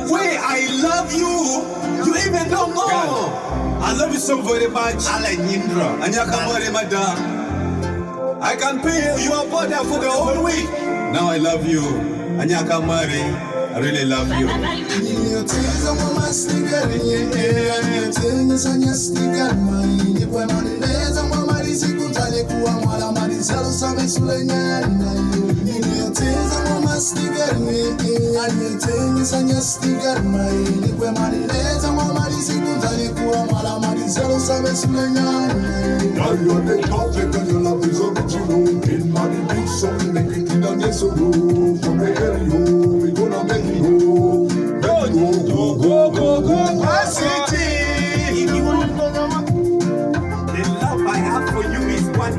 Wait, I love you. You even don't know. I love you so very much. I like Nindra. And you can worry, madam. I can pay you your border for the whole week. Now I love you. And you can marry. I really love you.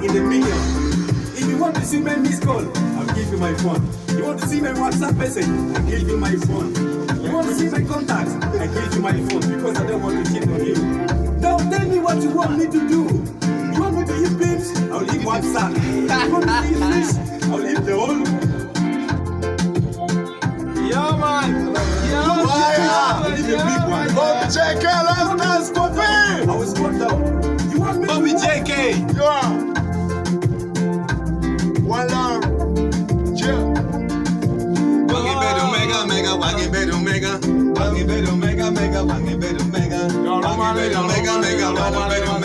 In the million. If you want to see my missed call, I'll give you my phone. You want to see my WhatsApp message, I'll give you my phone. You want to see my contacts, I'll give you my phone because I don't want to cheat on you. Now tell me what you want me to do. You want me to eat pigs? I'll eat WhatsApp. You want me to eat fish? I'll eat the whole. Yeah, man. I'll eat the big one. Bobby JK, let's dance, Bobby. I was cut down. You want me Bobby to JK. Yeah. One love. Yeah. Wangi bed omega, mega, wangi bed omega. Wangi bed omega, mega, wangi bed omega. Wangi bed omega, mega, wangi bed omega.